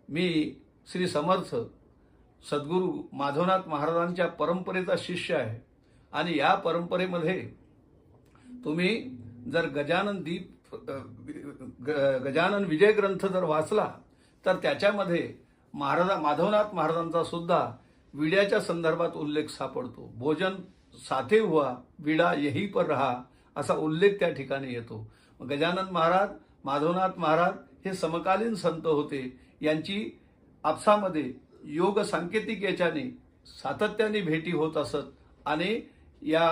मी श्री समर्थ सद्गुरू माधवनाथ महाराजांच्या परंपरेचा शिष्य आहे आणि या परंपरेमध्ये तुम्ही जर गजानन विजय ग्रंथ जर वाचला तर त्याच्यामध्ये माधवनाथ महाराजांचा सुद्धा विड्याच्या संदर्भात उल्लेख सापडतो। भोजन साथे हुआ विडा यही पर रहा असा उल्लेख त्या ठिकाणी येतो। गजानन महाराज माधवनाथ महाराज हे समकालीन संत होते। यांची आपसामध्ये योग सांकेतिक याच्याने सातत्याने भेटी होत असत आणि या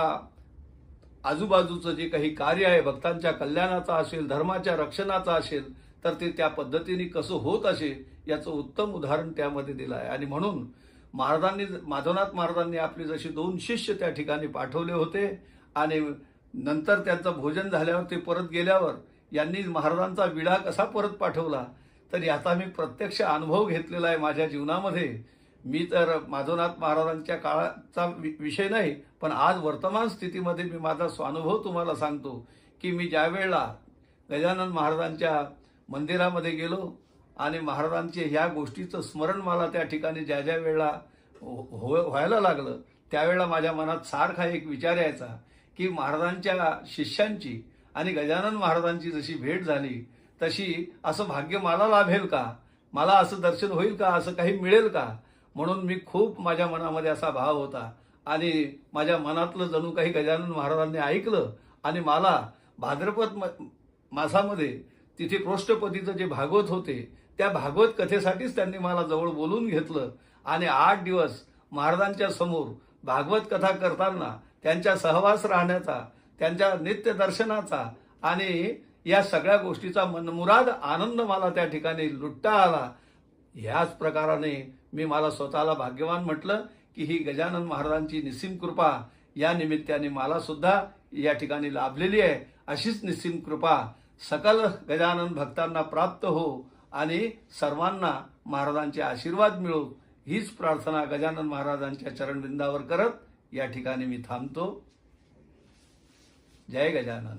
आजूबाजूचं जे काही कार्य आहे भक्तांच्या कल्याणाचा असेल धर्माच्या रक्षणाचा असेल तर ते त्या पद्धतीने कसं होत असेल याचं उत्तम उदाहरण त्यामध्ये दिलं आहे। आणि म्हणून माधवनाथ महाराजांनी आपले जसे 2 शिष्य त्या ठिकाणी पाठवले होते आणि नंतर त्यांचं भोजन झाल्यावर ते परत गेल्यावर यांनी महाराजांचा विडा कसा परत पाठवला तर याचा मी प्रत्यक्ष अनुभव घेतलेला आहे माझ्या जीवनामध्ये। मी तर माधवनाथ महाराजांच्या काळाचा विषय नाही पण आज वर्तमान स्थितीमध्ये मी माझा स्वानुभव तुम्हाला सांगतो की मी ज्या वेळेला गजानन महाराजांच्या मंदिरामध्ये गेलो आणि महाराजांचे ह्या गोष्टीचं स्मरण मला त्या ठिकाणी ज्या ज्या वेळेला व्हायला लागलं त्यावेळेला माझ्या मनात सारखा एक विचार यायचा की महाराजांच्या शिष्यांची आणि गजानन महाराजांची जशी भेट झाली तशी असं भाग्य मला लाभेल का, मला असं दर्शन होईल का, असं काही मिळेल का। म्हणून मी खूप माझ्या मनामध्ये असा भाव होता आणि माझ्या मनातलं जणू काही गजानन महाराजांनी ऐकलं आणि मला भाद्रपद मासामध्ये तिथे पृष्ठपतीचं जे भागवत होते त्या भागवत कथेसाठीच त्यांनी मला जवळ बोलून घेतलं आणि 8 दिवस महाराजांच्या समोर भागवत कथा करताना त्यांच्या सहवास राहण्याचा त्यांच्या नित्य दर्शनाचा आणि या सगळ्या गोष्टीचा मनमुराद आनंद मला त्या ठिकाणी लुटता आला। ह्याच प्रकाराने मी मला स्वतःला भाग्यवान म्हटलं की ही गजानन महाराजांची निस्सीम कृपा या निमित्ताने मला सुद्धा या ठिकाणी लाभलेली आहे। अशीच निस्सीम कृपा सकल गजानन भक्तांना प्राप्त हो आणि सर्वांना महाराजांचे आशीर्वाद मिळो हीच प्रार्थना गजानन महाराजांच्या चरणविंदावर करत या ठिकाणी मी थांबतो। जय गजानन।